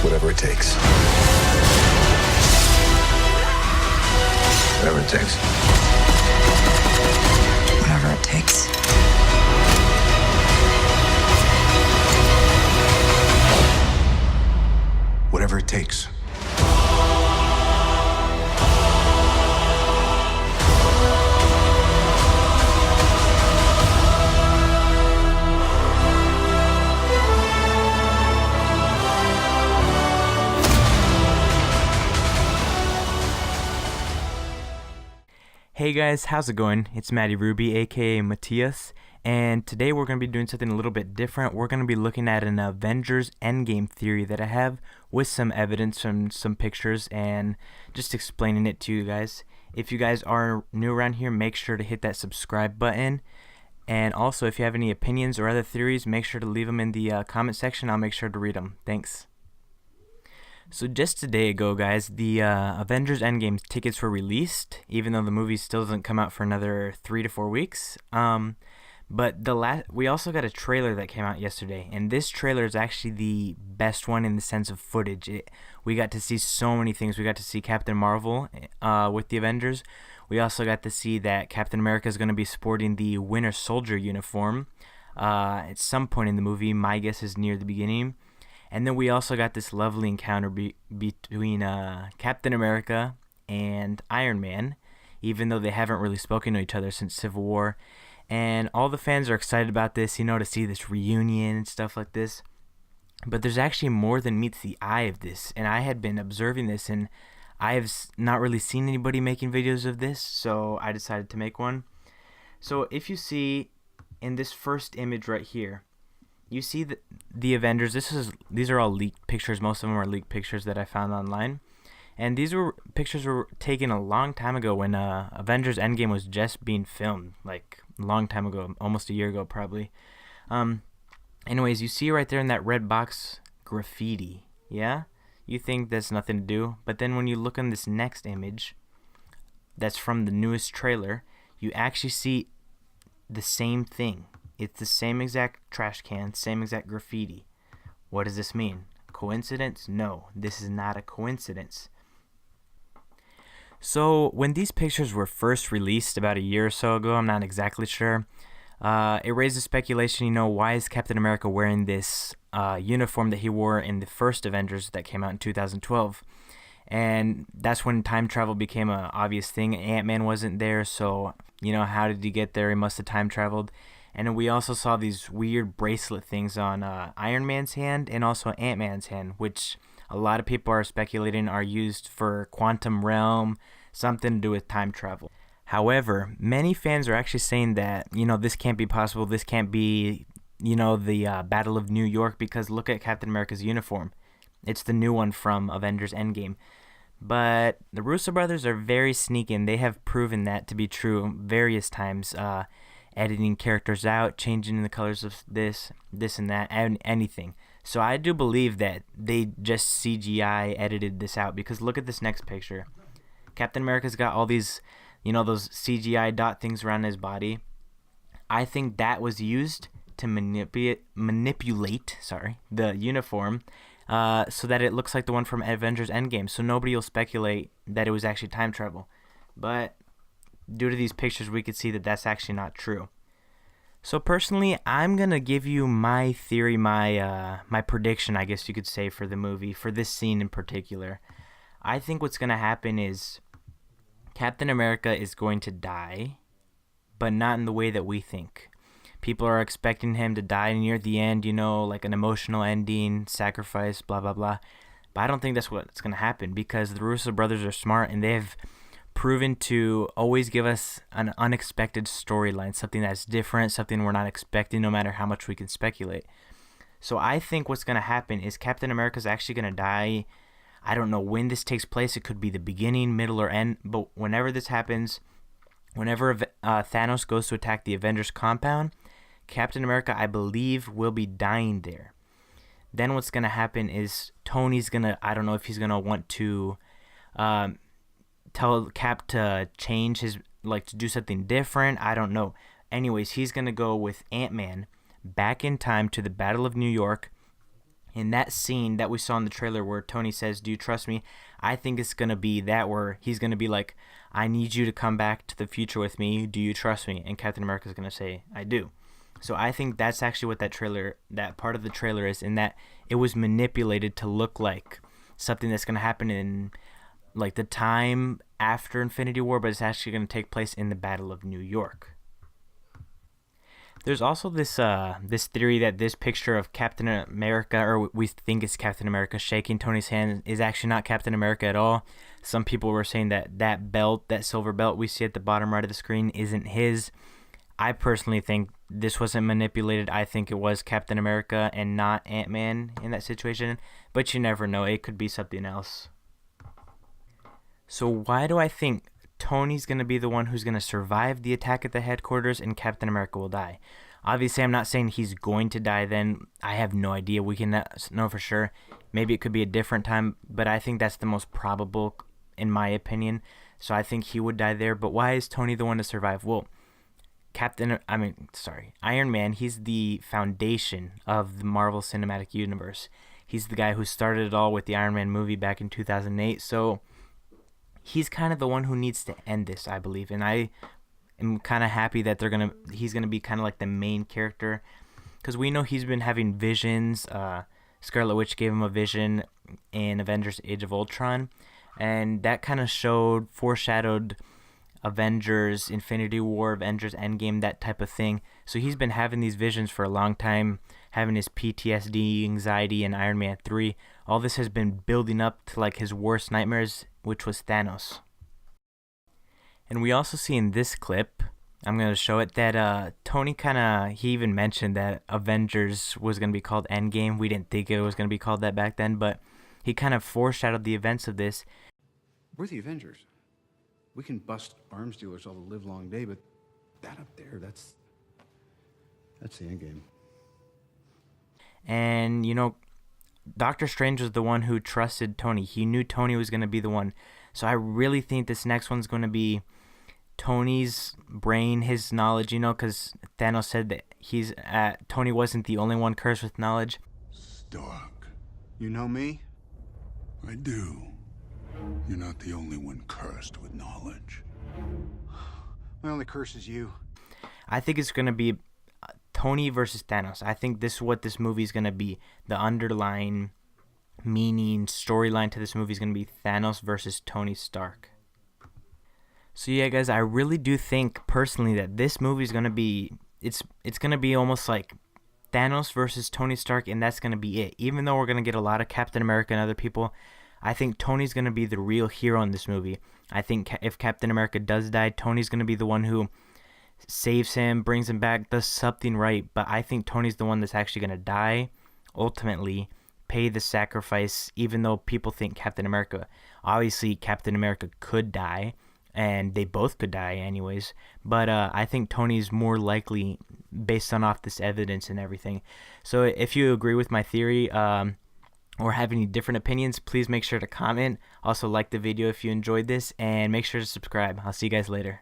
Whatever it takes. Whatever it takes. Whatever it takes. Whatever it takes. Hey guys, how's it going? It's Matty Ruby, aka Matthias, and today we're going to be doing something a little bit different. We're going to be looking at an Avengers Endgame theory that I have with some evidence from some pictures and just explaining it to you guys. If you guys are new around here, make sure to hit that subscribe button. And also, if you have any opinions or other theories, make sure to leave them in the comment section. I'll make sure to read them. Thanks. So just a day ago, guys, the Avengers Endgame tickets were released, even though the movie still doesn't come out for another 3 to 4 weeks. But we also got a trailer that came out yesterday, and this trailer is actually the best one in the sense of footage. We got to see so many things. We got to see Captain Marvel with the Avengers. We also got to see that Captain America is going to be sporting the Winter Soldier uniform at some point in the movie. My guess is near the beginning. And then we also got this lovely encounter between Captain America and Iron Man, even though they haven't really spoken to each other since Civil War. And all the fans are excited about this, to see this reunion and stuff like this. But there's actually more than meets the eye of this. And I had been observing this, and I've not really seen anybody making videos of this, so I decided to make one. So if you see in this first image right here, you see the Avengers. These are all leaked pictures. Most of them are leaked pictures that I found online. And these pictures were taken a long time ago when Avengers Endgame was just being filmed, like a long time ago, almost a year ago probably. Anyways, you see right there in that red box graffiti, yeah? You think that's nothing to do, but then when you look on this next image that's from the newest trailer, you actually see the same thing. It's the same exact trash can, same exact graffiti. What does this mean? Coincidence? No, this is not a coincidence. So when these pictures were first released about a year or so ago, I'm not exactly sure, it raised a speculation, why is Captain America wearing this uniform that he wore in the first Avengers that came out in 2012? And that's when time travel became an obvious thing. Ant-Man wasn't there, so, how did he get there? He must have time traveled. And we also saw these weird bracelet things on Iron Man's hand and also Ant-Man's hand, which a lot of people are speculating are used for quantum realm, something to do with time travel. However, many fans are actually saying that, this can't be possible. This can't be, the Battle of New York, because look at Captain America's uniform. It's the new one from Avengers Endgame. But the Russo brothers are very sneaky, and they have proven that to be true various times. Editing characters out, changing the colors of this and that, and anything. So I do believe that they just CGI edited this out, because look at this next picture. Captain America's got all these, those CGI dot things around his body. I think that was used to manipulate the uniform so that it looks like the one from Avengers Endgame, so nobody will speculate that it was actually time travel. But due to these pictures, we could see that that's actually not true. So personally, I'm going to give you my theory, my prediction, I guess you could say, for the movie, for this scene in particular. I think what's going to happen is Captain America is going to die, but not in the way that we think. People are expecting him to die near the end, like an emotional ending, sacrifice, blah, blah, blah. But I don't think that's what's going to happen, because the Russo brothers are smart, and they've proven to always give us an unexpected storyline, something that's different, something we're not expecting, no matter how much we can speculate. So I think what's going to happen is Captain America's actually going to die. I don't know when this takes place. It could be the beginning, middle, or end, but whenever this happens, whenever Thanos goes to attack the Avengers compound, Captain America, I believe, will be dying there. Then what's going to happen is Tony's going to, I don't know if he's going to want to tell Cap to change his, to do something different. I don't know. Anyways, he's going to go with Ant-Man back in time to the Battle of New York, In that scene that we saw in the trailer where Tony says, "Do you trust me?" I think it's going to be that where he's going to be like, "I need you to come back to the future with me. Do you trust me?" And Captain America is going to say, "I do." So I think that's actually what that part of the trailer is, in that it was manipulated to look like something that's going to happen in like the time after Infinity War, but it's actually going to take place in the Battle of New York. There's also this theory that this picture of Captain America, or we think it's Captain America, shaking Tony's hand is actually not Captain America at all. Some people were saying that that belt, that silver belt we see at the bottom right of the screen, isn't his. I personally think this wasn't manipulated. I think it was Captain America and not Ant-Man in that situation. But you never know. It could be something else. So why do I think Tony's going to be the one who's going to survive the attack at the headquarters and Captain America will die? Obviously, I'm not saying he's going to die then. I have no idea. We can know for sure. Maybe it could be a different time, but I think that's the most probable in my opinion. So I think he would die there. But why is Tony the one to survive? Well, Iron Man, he's the foundation of the Marvel Cinematic Universe. He's the guy who started it all with the Iron Man movie back in 2008. So he's kind of the one who needs to end this, I believe. And I am kind of happy that he's going to be kind of like the main character, because we know he's been having visions. Scarlet Witch gave him a vision in Avengers Age of Ultron, and that kind of foreshadowed Avengers Infinity War, Avengers Endgame, that type of thing. So he's been having these visions for a long time, having his PTSD, anxiety, in Iron Man 3. All this has been building up to like his worst nightmares, which was Thanos. And we also see in this clip, I'm going to show it, that Tony he even mentioned that Avengers was going to be called Endgame. We didn't think it was going to be called that back then, but he kind of foreshadowed the events of this. We're the Avengers. We can bust arms dealers all the live long day, but that up there, that's the end game. And, Doctor Strange was the one who trusted Tony. He knew Tony was going to be the one. So I really think this next one's going to be Tony's brain, his knowledge, because Thanos said that Tony wasn't the only one cursed with knowledge. Stark. You know me? I do. You're not the only one cursed with knowledge. My only curse is you. I think it's going to be Tony versus Thanos. I think this is what this movie is going to be. The underlying meaning, storyline to this movie is going to be Thanos versus Tony Stark. So yeah, guys, I really do think personally that this movie is going to be, it's going to be almost like Thanos versus Tony Stark, and that's going to be it. Even though we're going to get a lot of Captain America and other people, I think Tony's going to be the real hero in this movie. I think if Captain America does die, Tony's going to be the one who saves him, brings him back, does something right. But I think Tony's the one that's actually going to die, ultimately pay the sacrifice, even though people think Captain America. Obviously, Captain America could die, and they both could die anyways. But I think Tony's more likely based off this evidence and everything. So if you agree with my theory, or have any different opinions, please make sure to comment. Also like the video if you enjoyed this, and make sure to subscribe. I'll see you guys later.